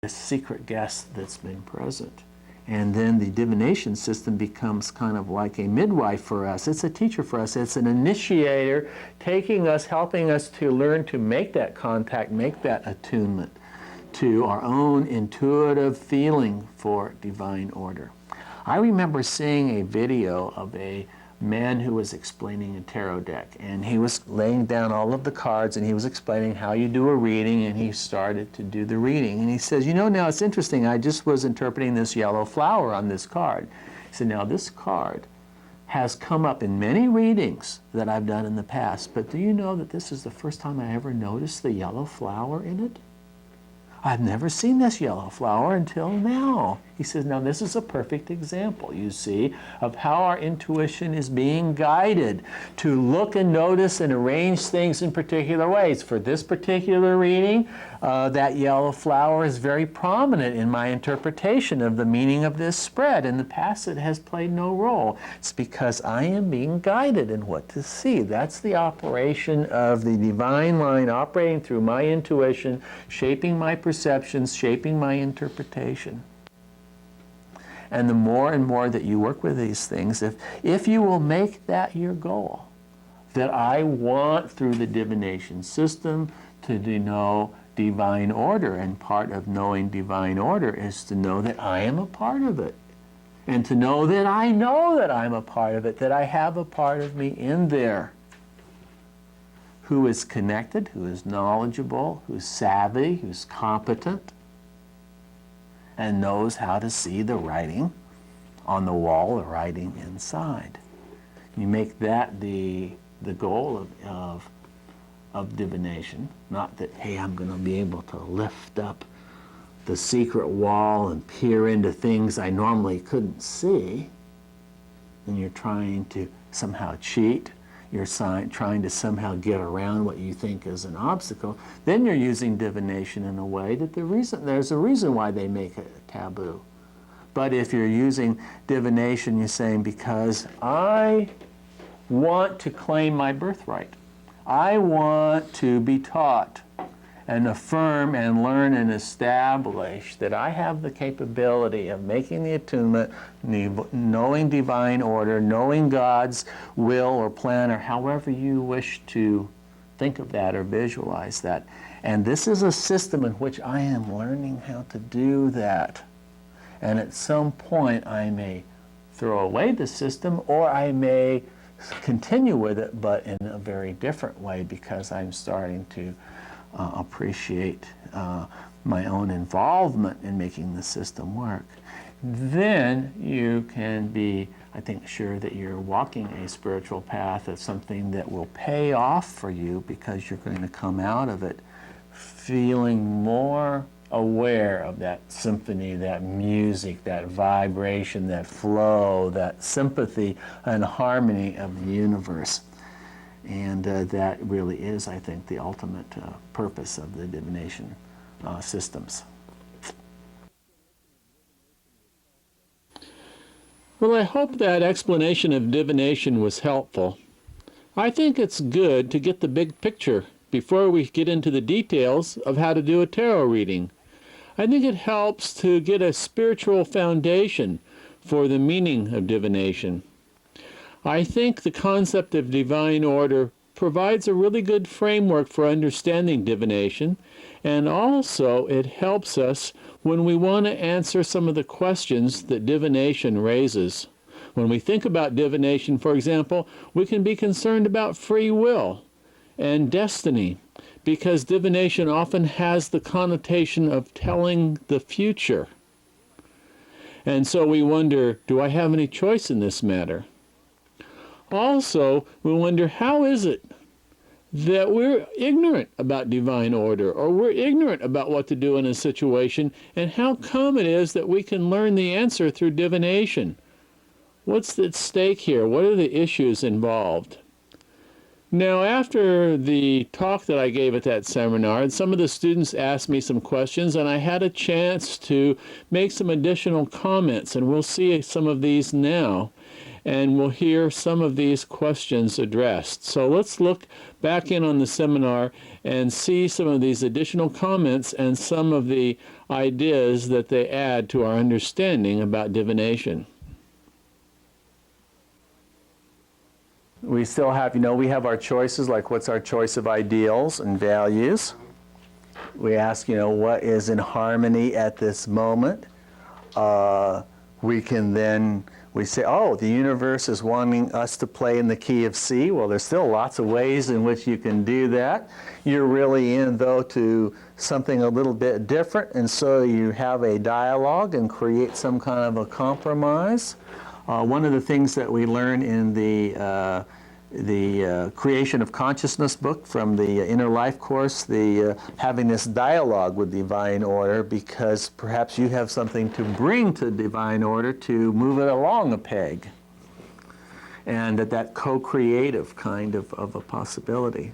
a secret guest that's been present. And then the divination system becomes kind of like a midwife for us. It's a teacher for us. It's an initiator taking us, helping us to learn to make that contact, make that attunement to our own intuitive feeling for divine order. I remember seeing a video of a man who was explaining a tarot deck, and he was laying down all of the cards and he was explaining how you do a reading, and he started to do the reading, and he says, you know, now it's interesting, I just was interpreting this yellow flower on this card. He said, now this card has come up in many readings that I've done in the past, but do you know that this is the first time I ever noticed the yellow flower in it? I've never seen this yellow flower until now. He says, now this is a perfect example, you see, of how our intuition is being guided to look and notice and arrange things in particular ways. For this particular reading, that yellow flower is very prominent in my interpretation of the meaning of this spread. In the past, it has played no role. It's because I am being guided in what to see. That's the operation of the divine line operating through my intuition, shaping my perceptions, shaping my interpretation. And the more and more that you work with these things, if you will make that your goal, that I want through the divination system to know divine order, and part of knowing divine order is to know that I am a part of it, and to know that I'm a part of it, that I have a part of me in there who is connected, who is knowledgeable, who's savvy, who's competent, and knows how to see the writing on the wall, the writing inside. You make that the goal of divination, not that, hey, I'm going to be able to lift up the secret wall and peer into things I normally couldn't see, and you're trying to somehow cheat, you're trying to somehow get around what you think is an obstacle, then you're using divination in a way that there's a reason why they make it taboo. But if you're using divination, you're saying, because I want to claim my birthright. I want to be taught and affirm and learn and establish that I have the capability of making the attunement, knowing divine order, knowing God's will or plan, or however you wish to think of that or visualize that. And this is a system in which I am learning how to do that. And at some point I may throw away the system, or I may continue with it, but in a very different way, because I'm starting to appreciate my own involvement in making the system work. Then you can be, I think, sure that you're walking a spiritual path of something that will pay off for you, because you're going to come out of it feeling more aware of that symphony, that music, that vibration, that flow, that sympathy and harmony of the universe. And that really is, I think, the ultimate purpose of the divination systems. Well, I hope that explanation of divination was helpful. I think it's good to get the big picture before we get into the details of how to do a tarot reading. I think it helps to get a spiritual foundation for the meaning of divination. I think the concept of divine order provides a really good framework for understanding divination, and also it helps us when we want to answer some of the questions that divination raises. When we think about divination, for example, we can be concerned about free will and destiny, because divination often has the connotation of telling the future. And so we wonder, do I have any choice in this matter? Also, we wonder, how is it that we're ignorant about divine order, or we're ignorant about what to do in a situation, and how come it is that we can learn the answer through divination? What's at stake here? What are the issues involved? Now, after the talk that I gave at that seminar, some of the students asked me some questions, and I had a chance to make some additional comments, and we'll see some of these now, and we'll hear some of these questions addressed. So let's look back in on the seminar and see some of these additional comments and some of the ideas that they add to our understanding about divination. We still have, we have our choices, like what's our choice of ideals and values. We ask, what is in harmony at this moment. We can then, we say, oh, the universe is wanting us to play in the key of C. Well, there's still lots of ways in which you can do that. You're really in, though, to something a little bit different, and so you have a dialogue and create some kind of a compromise. One of the things that we learn in the Creation of Consciousness book from the Inner Life course, having this dialogue with divine order, because perhaps you have something to bring to divine order to move it along a peg, and that co-creative kind of a possibility.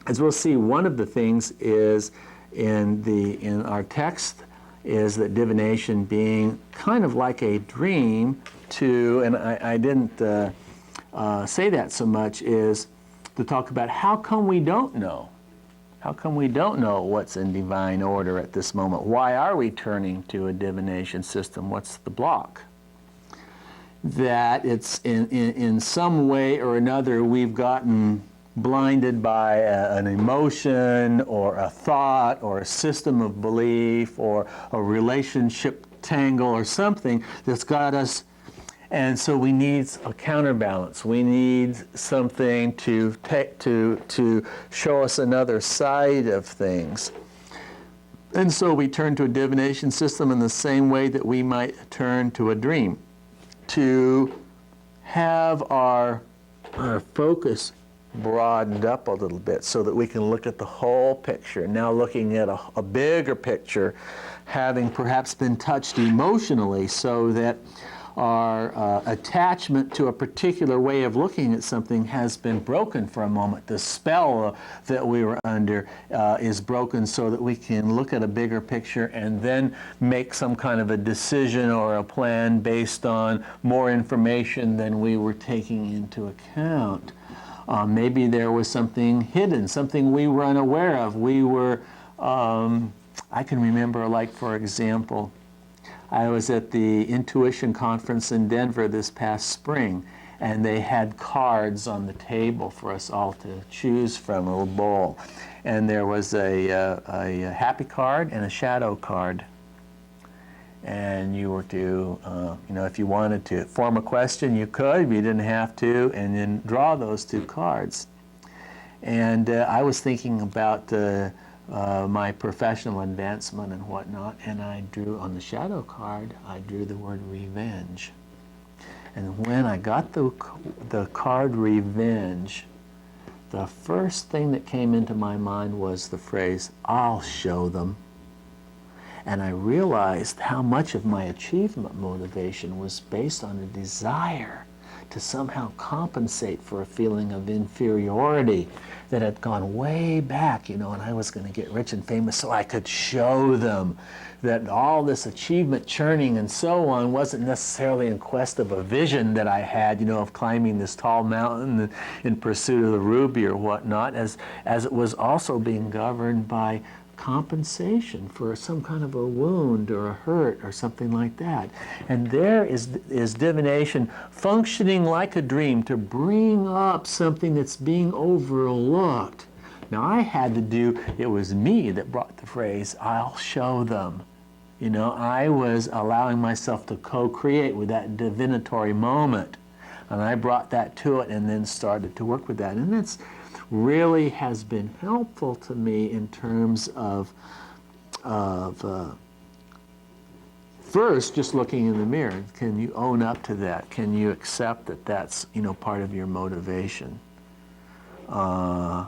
As we'll see, one of the things is in our text is that divination being kind of like a dream to, and I didn't say that so much, is to talk about how come we don't know? How come we don't know what's in divine order at this moment? Why are we turning to a divination system? What's the block? That it's in some way or another we've gotten blinded by an emotion or a thought or a system of belief or a relationship tangle or something that's got us, and so we need a counterbalance. We need something to show us another side of things. And so we turn to a divination system in the same way that we might turn to a dream, to have our focus broadened up a little bit so that we can look at the whole picture. Now looking at a bigger picture, having perhaps been touched emotionally, so that our attachment to a particular way of looking at something has been broken for a moment. The spell that we were under is broken, so that we can look at a bigger picture and then make some kind of a decision or a plan based on more information than we were taking into account. Maybe there was something hidden, something we were unaware of. We were, I can remember, like, for example, I was at the Intuition conference in Denver this past spring, and they had cards on the table for us all to choose from, a little bowl. And there was a happy card and a shadow card. And you were to, if you wanted to form a question, you could, but you didn't have to, and then draw those two cards. And I was thinking about my professional advancement and whatnot, and I drew on the shadow card, I drew the word revenge. And when I got the card revenge, the first thing that came into my mind was the phrase, "I'll show them." And I realized how much of my achievement motivation was based on a desire to somehow compensate for a feeling of inferiority that had gone way back, and I was going to get rich and famous so I could show them that all this achievement churning and so on wasn't necessarily in quest of a vision that I had, of climbing this tall mountain in pursuit of the ruby or whatnot, as it was also being governed by compensation for some kind of a wound or a hurt or something like that. And there is divination functioning like a dream to bring up something that's being overlooked. Now it was me that brought the phrase, "I'll show them." I was allowing myself to co-create with that divinatory moment. And I brought that to it and then started to work with that. And that's really has been helpful to me in terms of first just looking in the mirror. Can you own up to that? Can you accept that that's part of your motivation? And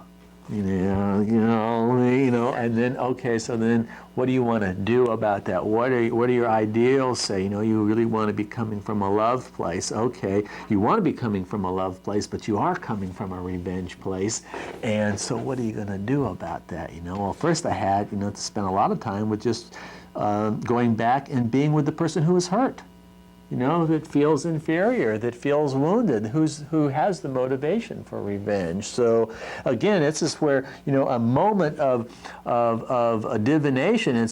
then okay, so then what do you want to do about that? What are your ideals say? You really want to be coming from a love place. Okay, you want to be coming from a love place, but you are coming from a revenge place. And so what are you going to do about that? Well, first I had to spend a lot of time with just going back and being with the person who was hurt. you know, that feels inferior, that feels wounded, who has the motivation for revenge. So again, it's just where, you know, a moment of a divination, and